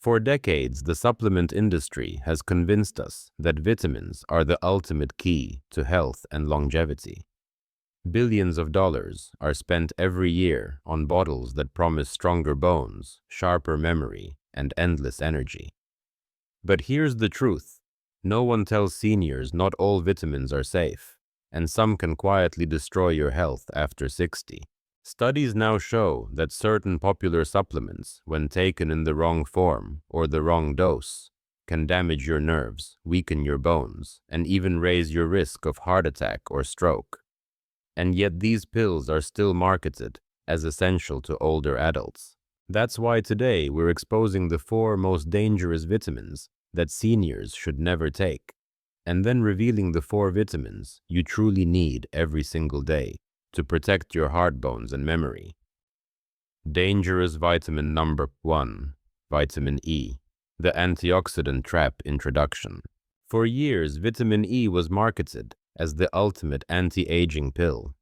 For decades, the supplement industry has convinced us that vitamins are the ultimate key to health and longevity. Billions of dollars are spent every year on bottles that promise stronger bones, sharper memory, and endless energy. But here's the truth. No one tells seniors not all vitamins are safe, and some can quietly destroy your health after 60. Studies now show that certain popular supplements, when taken in the wrong form or the wrong dose, can damage your nerves, weaken your bones, and even raise your risk of heart attack or stroke. And yet these pills are still marketed as essential to older adults. That's why today we're exposing the 4 most dangerous vitamins that seniors should never take, and then revealing the 4 vitamins you truly need every single day to protect your heart, bones, and memory. Dangerous vitamin number 1, vitamin E, the antioxidant trap introduction. For years, vitamin E was marketed as the ultimate anti-aging pill.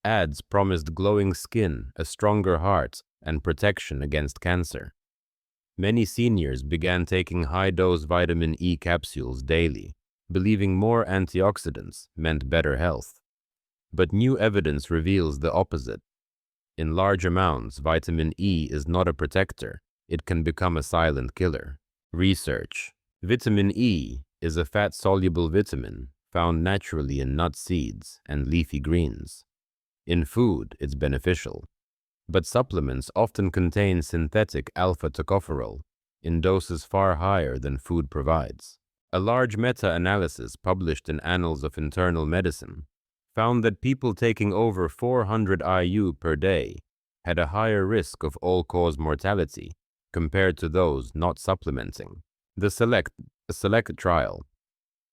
Ads promised glowing skin, a stronger heart, and protection against cancer. Many seniors began taking high-dose vitamin E capsules daily, believing more antioxidants meant better health. But new evidence reveals the opposite. In large amounts, vitamin E is not a protector. It can become a silent killer. Research. Vitamin E is a fat-soluble vitamin found naturally in nut seeds and leafy greens. In food, it's beneficial. But supplements often contain synthetic alpha-tocopherol in doses far higher than food provides. A large meta-analysis published in Annals of Internal Medicine found that people taking over 400 IU per day had a higher risk of all-cause mortality compared to those not supplementing. The SELECT trial,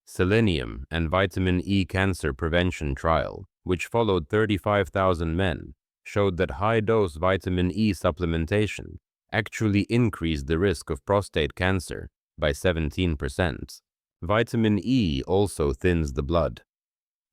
Selenium and Vitamin E Cancer Prevention trial, which followed 35,000 men, showed that high-dose vitamin E supplementation actually increased the risk of prostate cancer by 17%. Vitamin E also thins the blood.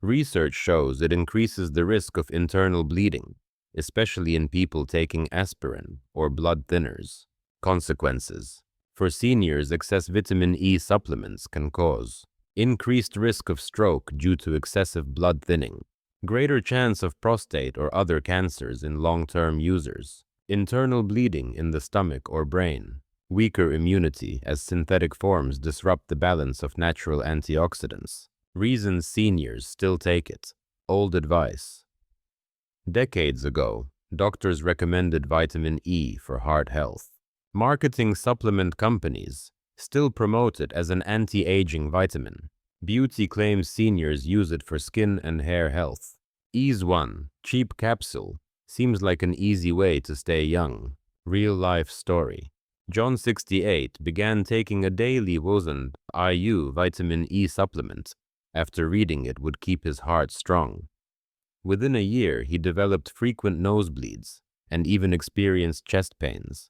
Research shows it increases the risk of internal bleeding, especially in people taking aspirin or blood thinners. Consequences. For seniors, excess vitamin E supplements can cause increased risk of stroke due to excessive blood thinning, greater chance of prostate or other cancers in long-term users, internal bleeding in the stomach or brain, weaker immunity as synthetic forms disrupt the balance of natural antioxidants. Reasons seniors still take it. Old advice. Decades ago, doctors recommended vitamin E for heart health. Marketing supplement companies still promote it as an anti-aging vitamin. Beauty claims seniors use it for skin and hair health. Ease 1, cheap capsule, seems like an easy way to stay young. Real-life story. John, 68, began taking a daily 1,000 IU vitamin E supplement after reading it would keep his heart strong. Within a year, he developed frequent nosebleeds and even experienced chest pains.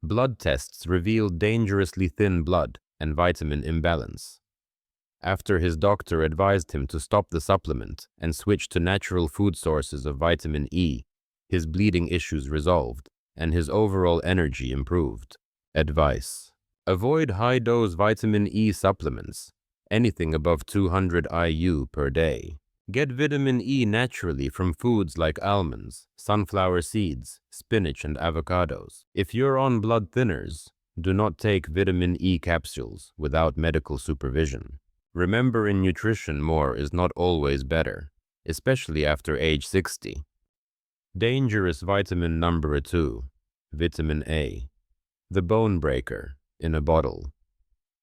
Blood tests revealed dangerously thin blood and vitamin imbalance. After his doctor advised him to stop the supplement and switch to natural food sources of vitamin E, his bleeding issues resolved and his overall energy improved. Advice. Avoid high-dose vitamin E supplements, anything above 200 IU per day. Get vitamin E naturally from foods like almonds, sunflower seeds, spinach, and avocados. If you're on blood thinners, do not take vitamin E capsules without medical supervision. Remember, in nutrition, more is not always better, especially after age 60. Dangerous vitamin number 2, vitamin A, the bone breaker in a bottle.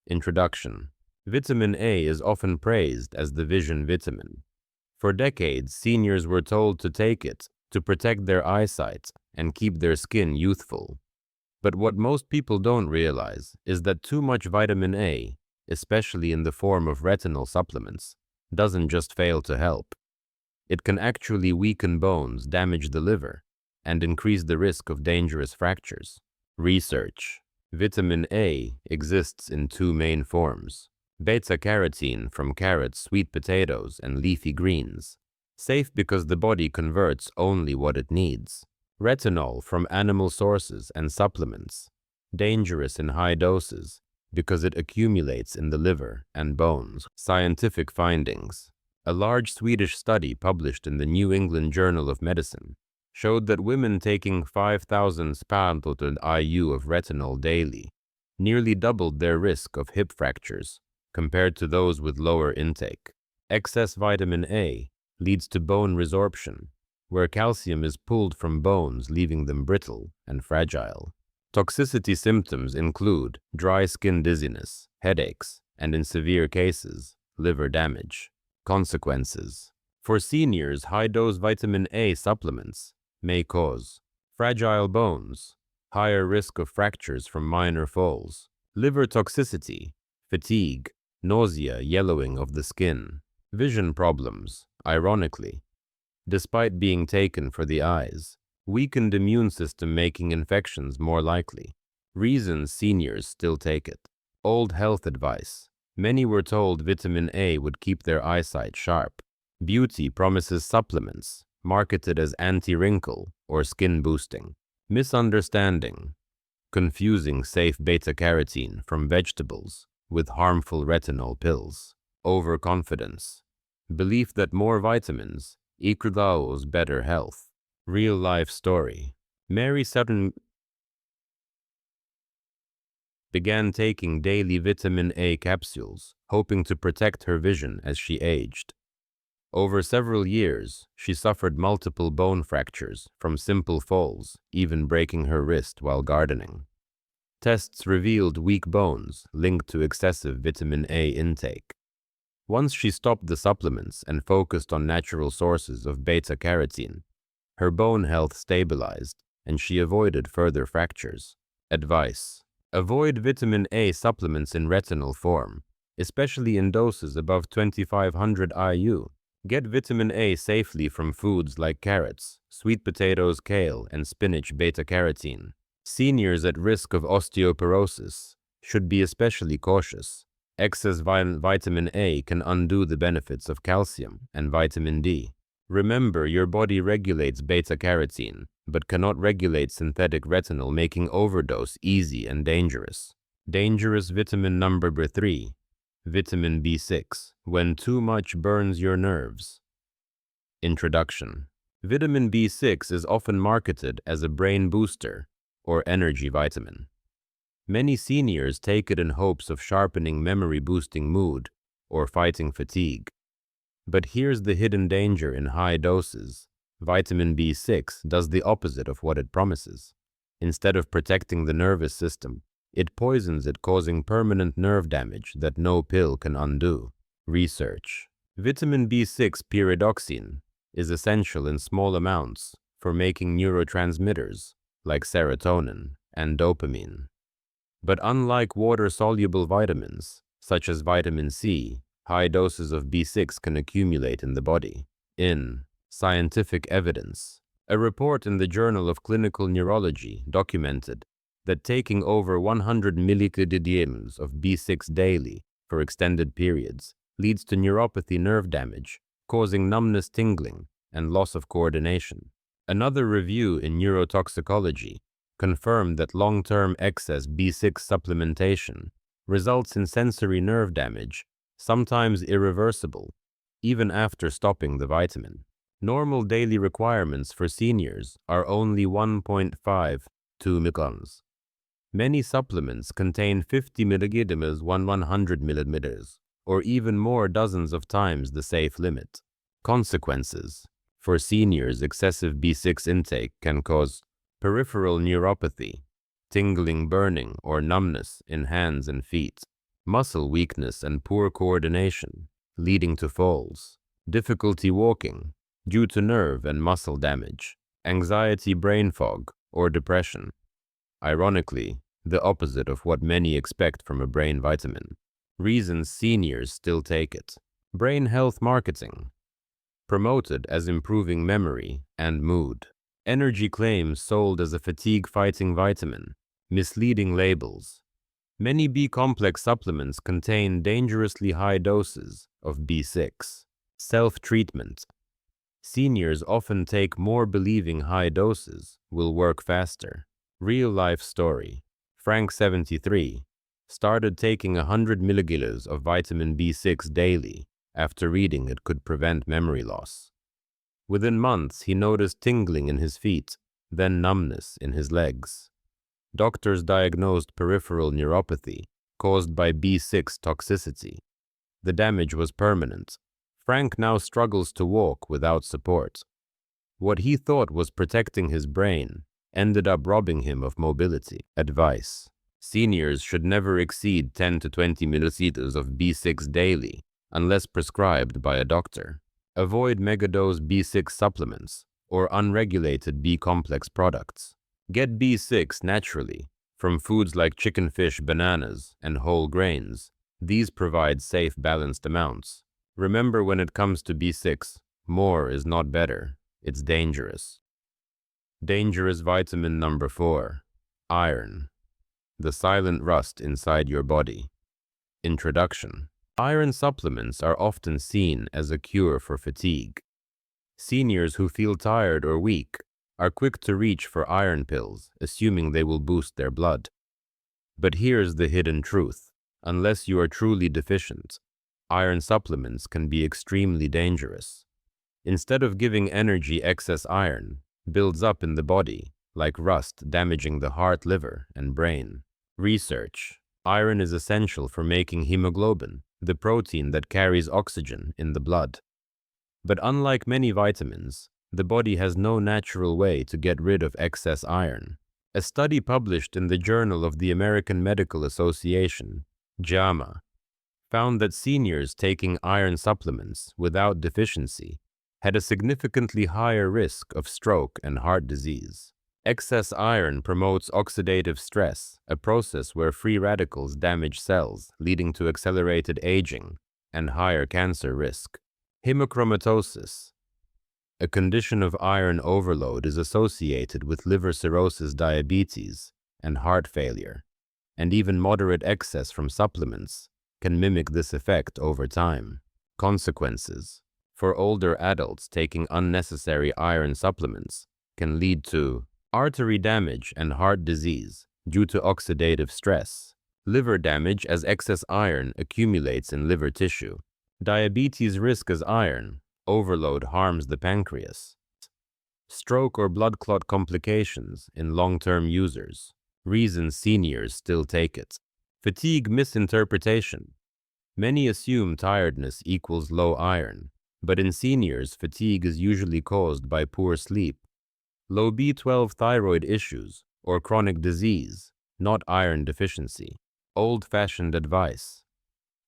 Introduction. Vitamin A is often praised as the vision vitamin. For decades, seniors were told to take it to protect their eyesight and keep their skin youthful. But what most people don't realize is that too much vitamin A, especially in the form of retinol supplements, doesn't just fail to help. It can actually weaken bones, damage the liver, and increase the risk of dangerous fractures. Research. Vitamin A exists in 2 main forms. Beta-carotene from carrots, sweet potatoes, and leafy greens. Safe because the body converts only what it needs. Retinol from animal sources and supplements. dangerous in high doses because it accumulates in the liver and bones. Scientific findings. A large Swedish study published in the New England Journal of Medicine showed that women taking 5,000 spantotal IU of retinol daily nearly doubled their risk of hip fractures compared to those with lower intake. Excess vitamin A leads to bone resorption, where calcium is pulled from bones, leaving them brittle and fragile. Toxicity symptoms include dry skin dizziness, headaches, and in severe cases, liver damage. Consequences. For seniors, high-dose vitamin A supplements may cause fragile bones, higher risk of fractures from minor falls, liver toxicity, fatigue, nausea, yellowing of the skin, vision problems, ironically, despite being taken for the eyes, weakened immune system making infections more likely. Reasons seniors still take it. Old health advice. Many were told vitamin A would keep their eyesight sharp. Beauty promises supplements, marketed as anti-wrinkle or skin boosting. Misunderstanding. Confusing safe beta-carotene from vegetables with harmful retinol pills. Overconfidence. Belief that more vitamins equals better health. Real-life story. Mary Sutton began taking daily vitamin A capsules, hoping to protect her vision as she aged. Over several years, she suffered multiple bone fractures from simple falls, even breaking her wrist while gardening. Tests revealed weak bones linked to excessive vitamin A intake. Once she stopped the supplements and focused on natural sources of beta-carotene, her bone health stabilized and she avoided further fractures. Advice. Avoid vitamin A supplements in retinol form, especially in doses above 2,500 IU. Get vitamin A safely from foods like carrots, sweet potatoes, kale, and spinach beta-carotene. Seniors at risk of osteoporosis should be especially cautious. Excess vitamin A can undo the benefits of calcium and vitamin D. Remember, your body regulates beta-carotene, but cannot regulate synthetic retinol, making overdose easy and dangerous. Dangerous vitamin number 3. Vitamin B6. When too much burns your nerves. Introduction. Vitamin B6 is often marketed as a brain booster or energy vitamin. Many seniors take it in hopes of sharpening memory, boosting mood, or fighting fatigue. But here's the hidden danger in high doses. Vitamin B6 does the opposite of what it promises. Instead of protecting the nervous system, it poisons it, causing permanent nerve damage that no pill can undo. Research. Vitamin B6 pyridoxine is essential in small amounts for making neurotransmitters like serotonin and dopamine. But unlike water-soluble vitamins, such as vitamin C, high doses of B6 can accumulate in the body. In Scientific Evidence, a report in the Journal of Clinical Neurology documented that taking over 100 milligrams of B6 daily for extended periods leads to neuropathy, nerve damage, causing numbness, tingling, and loss of coordination. Another review in neurotoxicology confirmed that long-term excess B6 supplementation results in sensory nerve damage, sometimes irreversible, even after stopping the vitamin. Normal daily requirements for seniors are only 1.5 to milligrams. Many supplements contain 50 milligrams, 100 milligrams, or even more, dozens of times the safe limit. Consequences. For seniors, excessive B6 intake can cause peripheral neuropathy, tingling, burning, or numbness in hands and feet, muscle weakness and poor coordination, leading to falls, difficulty walking due to nerve and muscle damage, anxiety, brain fog, or depression. Ironically, the opposite of what many expect from a brain vitamin. Reasons seniors still take it. Brain health marketing. Promoted as improving memory and mood. Energy claims sold as a fatigue-fighting vitamin. Misleading labels. Many B-complex supplements contain dangerously high doses of B6. Self-treatment. Seniors often take more, believing high doses will work faster. Real-life story. Frank, 73, started taking 100 milligills of vitamin B6 daily after reading it could prevent memory loss. Within months, he noticed tingling in his feet, then numbness in his legs. Doctors diagnosed peripheral neuropathy caused by B6 toxicity. The damage was permanent. Frank now struggles to walk without support. What he thought was protecting his brain ended up robbing him of mobility. Advice: seniors should never exceed 10 to 20 milliliters of B6 daily unless prescribed by a doctor. Avoid megadose B6 supplements or unregulated B-complex products. Get B6 naturally from foods like chicken, fish, bananas, and whole grains. These provide safe, balanced amounts. Remember, when it comes to B6, more is not better. It's dangerous. Dangerous vitamin number 4. Iron. The silent rust inside your body. Introduction. Iron supplements are often seen as a cure for fatigue. Seniors who feel tired or weak are quick to reach for iron pills, assuming they will boost their blood. But here's the hidden truth. Unless you are truly deficient, iron supplements can be extremely dangerous. Instead of giving energy, excess iron builds up in the body like rust, damaging the heart, liver, and brain. Research. Iron is essential for making hemoglobin, the protein that carries oxygen in the blood. But unlike many vitamins, the body has no natural way to get rid of excess iron. A study published in the Journal of the American Medical Association, JAMA, found that seniors taking iron supplements without deficiency had a significantly higher risk of stroke and heart disease. Excess iron promotes oxidative stress, a process where free radicals damage cells, leading to accelerated aging and higher cancer risk. Hemochromatosis. A condition of iron overload is associated with liver cirrhosis, diabetes, and heart failure, and even moderate excess from supplements can mimic this effect over time. Consequences. For older adults, taking unnecessary iron supplements can lead to artery damage and heart disease due to oxidative stress, liver damage as excess iron accumulates in liver tissue, diabetes risk as iron overload harms the pancreas, stroke or blood clot complications in long-term users, reasons seniors still take it. Fatigue misinterpretation. Many assume tiredness equals low iron, but in seniors, fatigue is usually caused by poor sleep, low B12, thyroid issues, or chronic disease, not iron deficiency. Old-fashioned advice.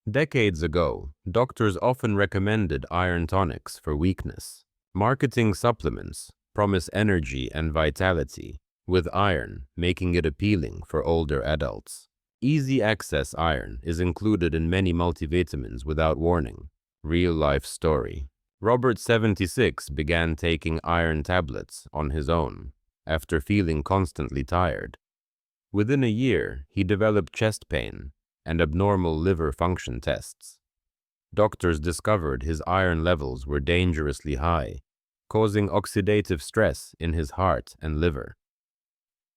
Decades ago, doctors often recommended iron tonics for weakness. Marketing supplements promise energy and vitality, with iron making it appealing for older adults. Easy access iron is included in many multivitamins without warning. Real-life story. Robert, 76, began taking iron tablets on his own after feeling constantly tired. Within a year, he developed chest pain and abnormal liver function tests. Doctors discovered his iron levels were dangerously high, causing oxidative stress in his heart and liver.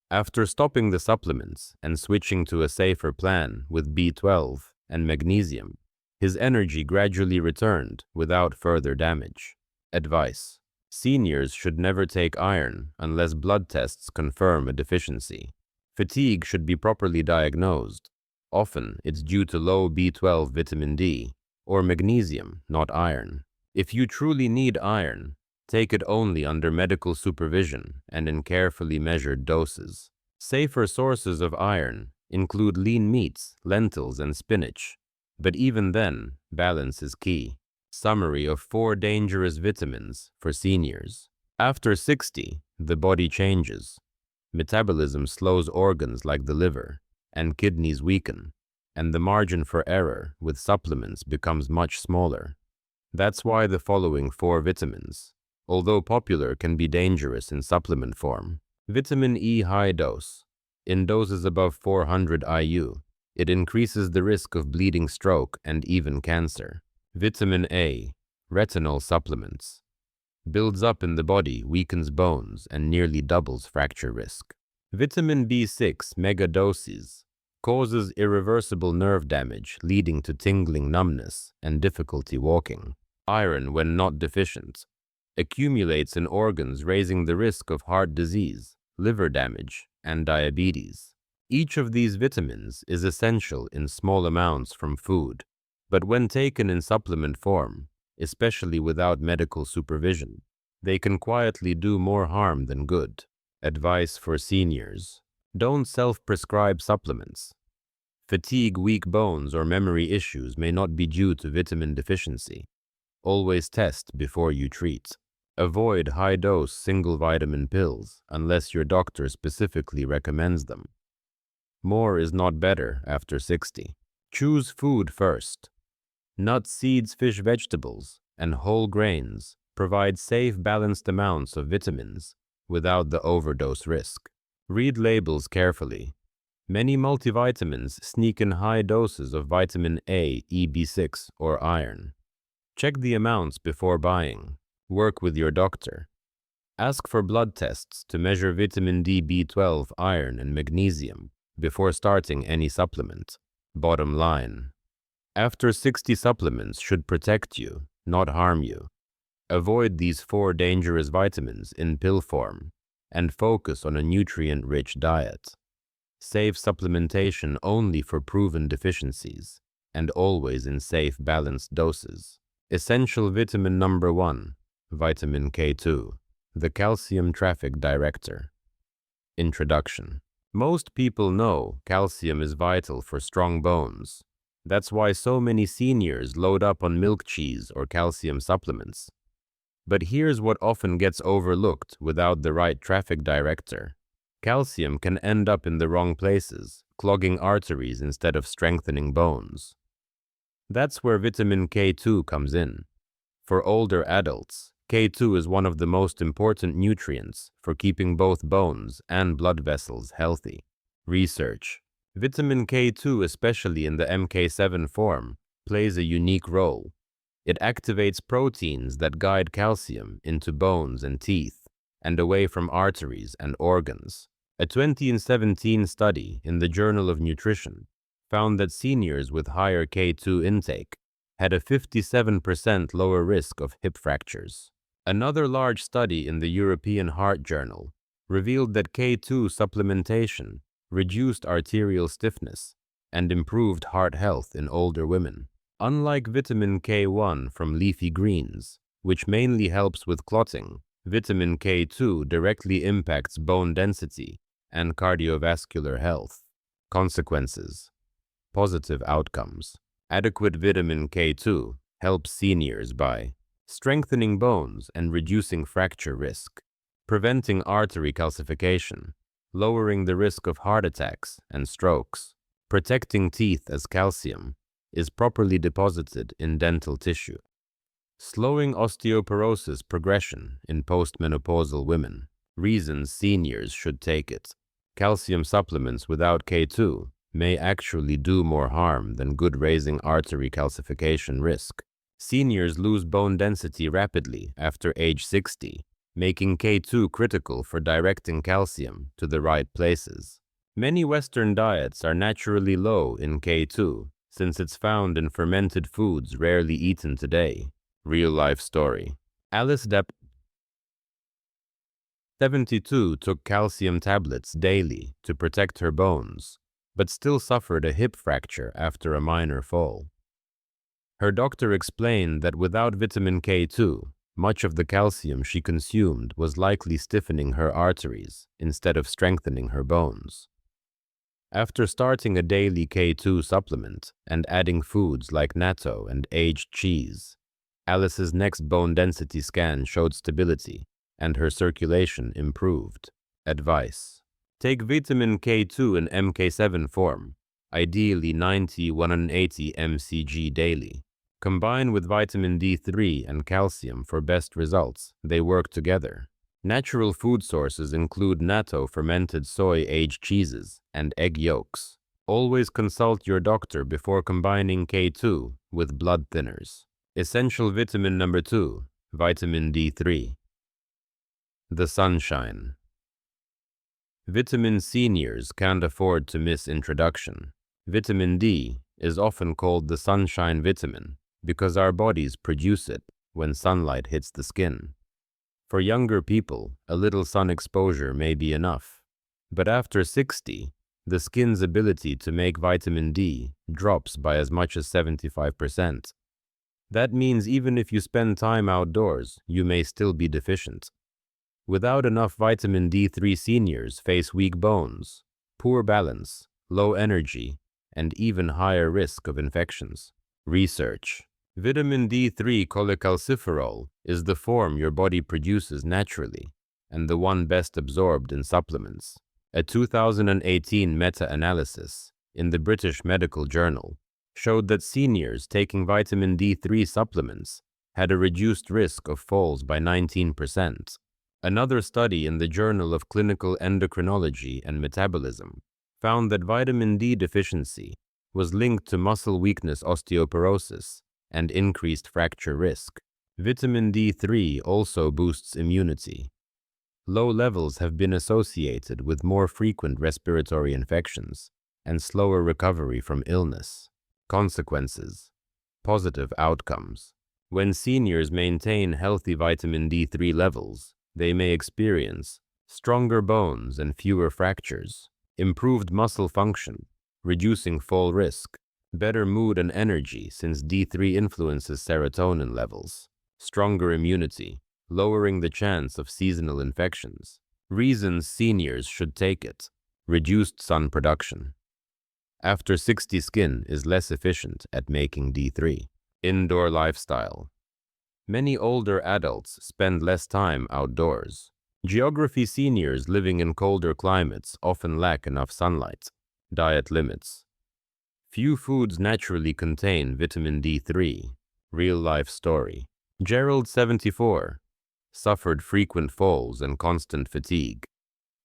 After stopping the supplements and switching to a safer plan with B12 and magnesium, his energy gradually returned without further damage. Advice. Seniors should never take iron unless blood tests confirm a deficiency. Fatigue should be properly diagnosed. Often, it's due to low B12, vitamin D, or magnesium, not iron. If you truly need iron, take it only under medical supervision and in carefully measured doses. Safer sources of iron include lean meats, lentils, and spinach. But even then, balance is key. Summary of 4 dangerous vitamins for seniors. After 60, the body changes. Metabolism slows, organs like the liver and kidneys weaken, and the margin for error with supplements becomes much smaller. That's why the following 4 vitamins, although popular, can be dangerous in supplement form. Vitamin E, high dose. In doses above 400 IU, it increases the risk of bleeding, stroke, and even cancer. Vitamin A, retinol supplements. Builds up in the body, weakens bones, and nearly doubles fracture risk. Vitamin B6 megadoses causes irreversible nerve damage leading to tingling numbness and difficulty walking. Iron, when not deficient, accumulates in organs, raising the risk of heart disease, liver damage, and diabetes. Each of these vitamins is essential in small amounts from food, but when taken in supplement form, especially without medical supervision, they can quietly do more harm than good. Advice for seniors: don't self-prescribe supplements. Fatigue, weak bones, or memory issues may not be due to vitamin deficiency. Always test before you treat. Avoid high-dose single vitamin pills unless your doctor specifically recommends them. More is not better after 60. Choose food first. Nuts, seeds, fish, vegetables, and whole grains provide safe, balanced amounts of vitamins without the overdose risk. Read labels carefully. Many multivitamins sneak in high doses of vitamin A, EB6, or iron. Check the amounts before buying. Work with your doctor. Ask for blood tests to measure vitamin D, B12, iron, and magnesium before starting any supplement. Bottom line: after 60, supplements should protect you, not harm you. Avoid these 4 dangerous vitamins in pill form and focus on a nutrient-rich diet. Save supplementation only for proven deficiencies and always in safe, balanced doses. Essential vitamin number 1, vitamin K2, the calcium traffic director. Introduction. Most people know calcium is vital for strong bones. That's why so many seniors load up on milk, cheese, or calcium supplements. But here's what often gets overlooked without the right traffic director. Calcium can end up in the wrong places, clogging arteries instead of strengthening bones. That's where vitamin K2 comes in. For older adults, K2 is one of the most important nutrients for keeping both bones and blood vessels healthy. Research: vitamin K2, especially in the MK7 form, plays a unique role. It activates proteins that guide calcium into bones and teeth and away from arteries and organs. A 2017 study in the Journal of Nutrition found that seniors with higher K2 intake had a 57% lower risk of hip fractures. Another large study in the European Heart Journal revealed that K2 supplementation reduced arterial stiffness and improved heart health in older women. Unlike vitamin K1 from leafy greens, which mainly helps with clotting, vitamin K2 directly impacts bone density and cardiovascular health. Consequences: positive outcomes. Adequate vitamin K2 helps seniors by strengthening bones and reducing fracture risk, preventing artery calcification, lowering the risk of heart attacks and strokes, protecting teeth as calcium is properly deposited in dental tissue, slowing osteoporosis progression in postmenopausal women. Reasons seniors should take it. Calcium supplements without K2 may actually do more harm than good, raising artery calcification risk. Seniors lose bone density rapidly after age 60, making K2 critical for directing calcium to the right places. Many Western diets are naturally low in K2 since it's found in fermented foods rarely eaten today. Real-life story. Alice Depp, 72, took calcium tablets daily to protect her bones, but still suffered a hip fracture after a minor fall. Her doctor explained that without vitamin K2, much of the calcium she consumed was likely stiffening her arteries instead of strengthening her bones. After starting a daily K2 supplement and adding foods like natto and aged cheese, Alice's next bone density scan showed stability and her circulation improved. Advice: take vitamin K2 in MK7 form, ideally 90-180 mcg daily. Combine with vitamin D3 and calcium for best results. They work together. Natural food sources include natto, fermented soy, aged cheeses, and egg yolks. Always consult your doctor before combining K2 with blood thinners. Essential vitamin number 2, vitamin D3. The sunshine. Vitamin seniors can't afford to miss introduction. Vitamin D is often called the sunshine vitamin because our bodies produce it when sunlight hits the skin. For younger people, a little sun exposure may be enough. But after 60, the skin's ability to make vitamin D drops by as much as 75%. That means even if you spend time outdoors, you may still be deficient. Without enough vitamin D3, seniors face weak bones, poor balance, low energy, and even higher risk of infections. Research. Vitamin D3 cholecalciferol is the form your body produces naturally and the one best absorbed in supplements. A 2018 meta-analysis in the British Medical Journal showed that seniors taking vitamin D3 supplements had a reduced risk of falls by 19%. Another study in the Journal of Clinical Endocrinology and Metabolism found that vitamin D deficiency was linked to muscle weakness, osteoporosis, and increased fracture risk. Vitamin D3 also boosts immunity. Low levels have been associated with more frequent respiratory infections and slower recovery from illness. Consequences. Positive outcomes. When seniors maintain healthy vitamin D3 levels, they may experience stronger bones and fewer fractures, improved muscle function, reducing fall risk, better mood and energy since D3 influences serotonin levels, stronger immunity, lowering the chance of seasonal infections. Reasons seniors should take it. Reduced sun production. After 60, skin is less efficient at making D3. Indoor lifestyle. Many older adults spend less time outdoors. Geography. Seniors living in colder climates often lack enough sunlight. Diet limits. Few foods naturally contain vitamin D3. Real-life story. Gerald, 74, suffered frequent falls and constant fatigue.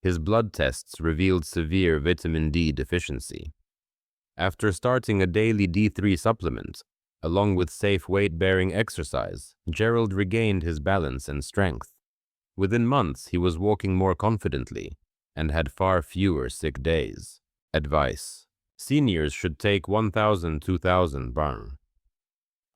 His blood tests revealed severe vitamin D deficiency. After starting a daily D3 supplement, along with safe weight-bearing exercise, Gerald regained his balance and strength. Within months, he was walking more confidently and had far fewer sick days. Advice. Seniors should take 1,000–2,000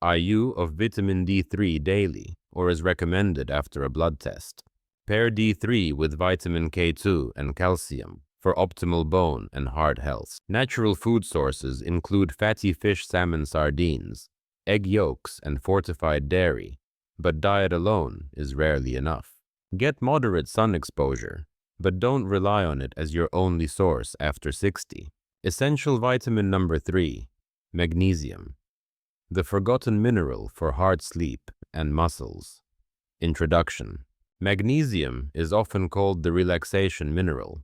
IU of vitamin D3 daily, or as recommended after a blood test. Pair D3 with vitamin K2 and calcium for optimal bone and heart health. Natural food sources include fatty fish, salmon, sardines, egg yolks, and fortified dairy, but diet alone is rarely enough. Get moderate sun exposure, but don't rely on it as your only source after 60. Essential vitamin number 3, magnesium, the forgotten mineral for heart, sleep, and muscles. Introduction. Magnesium is often called the relaxation mineral.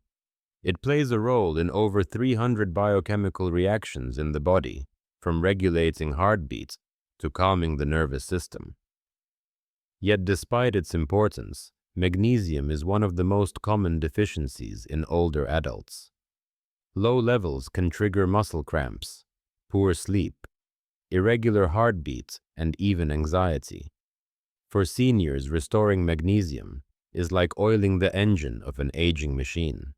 It plays a role in over 300 biochemical reactions in the body, from regulating heartbeat to calming the nervous system. Yet despite its importance, magnesium is one of the most common deficiencies in older adults. Low levels can trigger muscle cramps, poor sleep, irregular heartbeat, and even anxiety. For seniors, restoring magnesium is like oiling the engine of an aging machine.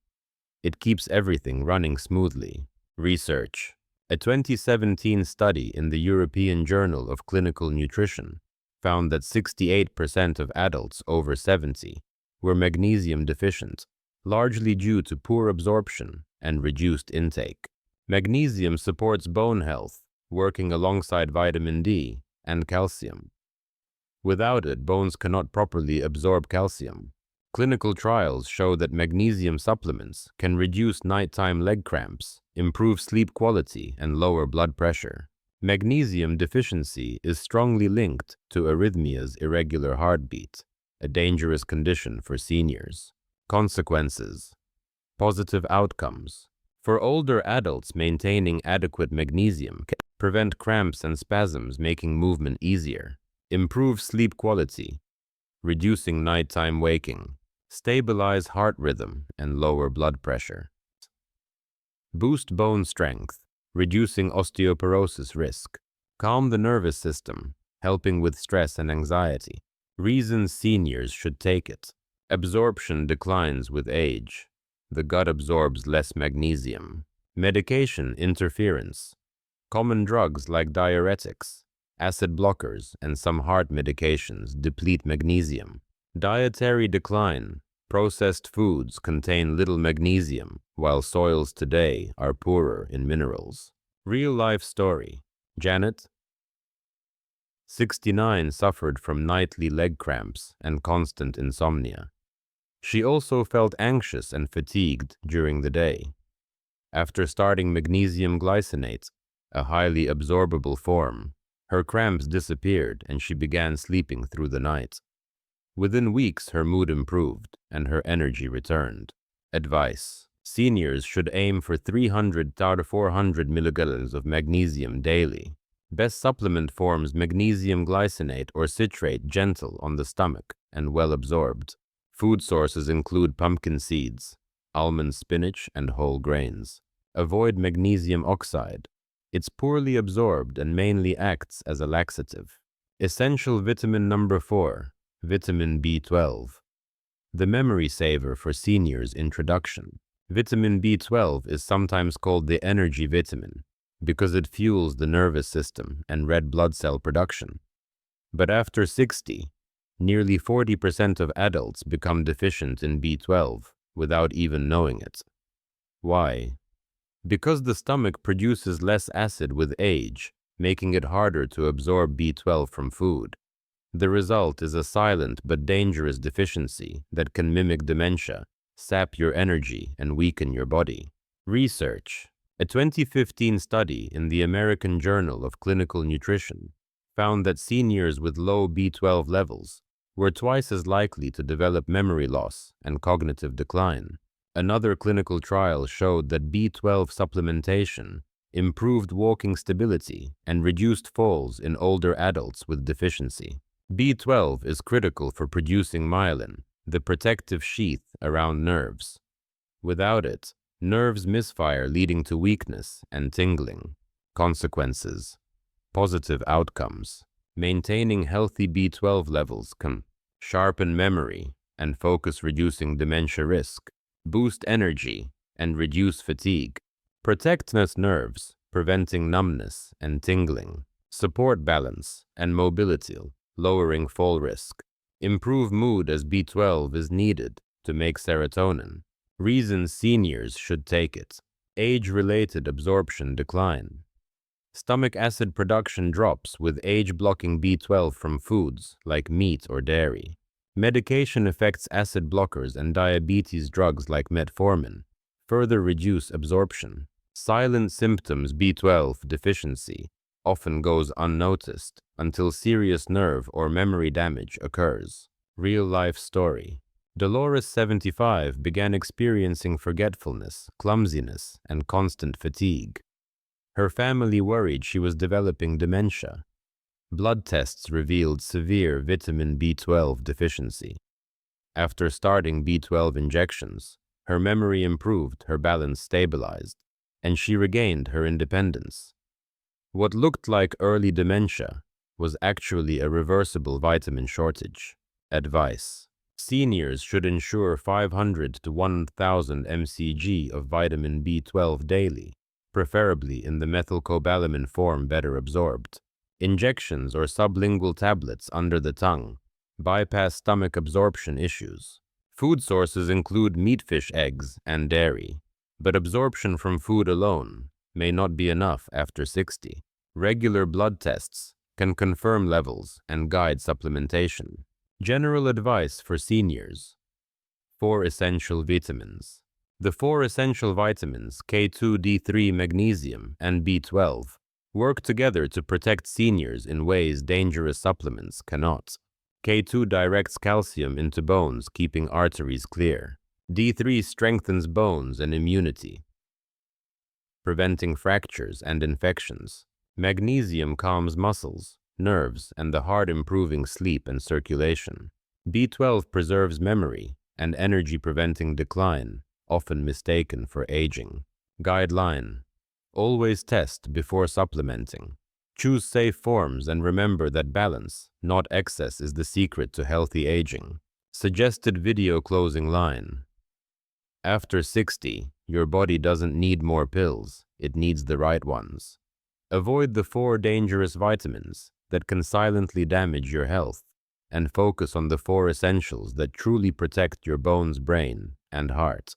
It keeps everything running smoothly. Research. A 2017 study in the European Journal of Clinical Nutrition found that 68% of adults over 70 were magnesium deficient, largely due to poor absorption and reduced intake. Magnesium supports bone health, working alongside vitamin D and calcium. Without it, bones cannot properly absorb calcium. Clinical trials show that magnesium supplements can reduce nighttime leg cramps, improve sleep quality, and lower blood pressure. Magnesium deficiency is strongly linked to arrhythmias, irregular heartbeat, a dangerous condition for seniors. Consequences. Positive outcomes. For older adults, maintaining adequate magnesium can prevent cramps and spasms, making movement easier, improve sleep quality, reducing nighttime waking, stabilize heart rhythm, and lower blood pressure. Boost bone strength, reducing osteoporosis risk, calm the nervous system, helping with stress and anxiety. Reasons seniors should take it. Absorption declines with age. the gut absorbs less magnesium. Medication interference. Common drugs like diuretics, acid blockers, and some heart medications deplete magnesium. Dietary decline. Processed foods contain little magnesium, while soils today are poorer in minerals. Real-life story. Janet, 69, suffered from nightly leg cramps and constant insomnia. She also felt anxious and fatigued during the day. After starting magnesium glycinate, a highly absorbable form, her cramps disappeared and she began sleeping through the night. Within weeks, her mood improved and her energy returned. Advice: seniors should aim for 300 to 400 milligrams of magnesium daily. Best supplement forms magnesium glycinate or citrate, gentle on the stomach and well absorbed. Food sources include pumpkin seeds, almond, spinach, and whole grains. Avoid magnesium oxide. It's poorly absorbed and mainly acts as a laxative. Essential vitamin number 4, vitamin B12. The memory saver for seniors. Introduction. Vitamin B12 is sometimes called the energy vitamin because it fuels the nervous system and red blood cell production. But after 60, nearly 40% of adults become deficient in B12 without even knowing it. Why? Because the stomach produces less acid with age, making it harder to absorb B12 from food. The result is a silent but dangerous deficiency that can mimic dementia, sap your energy, and weaken your body. Research. A 2015 study in the American Journal of Clinical Nutrition found that seniors with low B12 levels were twice as likely to develop memory loss and cognitive decline. Another clinical trial showed that B12 supplementation improved walking stability and reduced falls in older adults with deficiency. B12 is critical for producing myelin, the protective sheath around nerves. Without it, nerves misfire, leading to weakness and tingling. Consequences. Positive outcomes. Maintaining healthy B12 levels can sharpen memory and focus, reducing dementia risk, boost energy, and reduce fatigue, protect nerves, preventing numbness and tingling, support balance and mobility, lowering fall risk, improve mood as B12 is needed to make serotonin. Reasons seniors should take it. Age-related absorption decline. Stomach acid production drops with age-blocking B12 from foods like meat or dairy. Medication effects, acid blockers and diabetes drugs like metformin further reduce absorption. Silent symptoms. B12 deficiency often goes unnoticed until serious nerve or memory damage occurs. Real-life story. Dolores, 75, began experiencing forgetfulness, clumsiness, and constant fatigue. Her family worried she was developing dementia. Blood tests revealed severe vitamin B12 deficiency. After starting B12 injections, her memory improved, her balance stabilized, and she regained her independence. What looked like early dementia was actually a reversible vitamin shortage. Advice: seniors should ensure 500 to 1,000 mcg of vitamin B12 daily, preferably in the methylcobalamin form, better absorbed. Injections or sublingual tablets under the tongue bypass stomach absorption issues. Food sources include meat, fish, eggs, and dairy, but absorption from food alone may not be enough after 60. Regular blood tests can confirm levels and guide supplementation. General advice for seniors. 4 essential vitamins. The 4 essential vitamins, K2, D3, magnesium, and B12, work together to protect seniors in ways dangerous supplements cannot. K2 directs calcium into bones, keeping arteries clear. D3 strengthens bones and immunity, preventing fractures and infections. Magnesium calms muscles, nerves, and the heart, improving sleep and circulation. B12 preserves memory and energy, preventing decline, often mistaken for aging. Guideline: always test before supplementing. Choose safe forms and remember that balance, not excess, is the secret to healthy aging. Suggested video. Closing line. After 60, your body doesn't need more pills, it needs the right ones. Avoid the 4 dangerous vitamins that can silently damage your health, and focus on the 4 essentials that truly protect your bones, brain, and heart.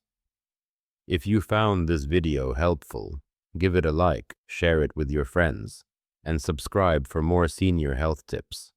If you found this video helpful, give it a like, share it with your friends, and subscribe for more senior health tips.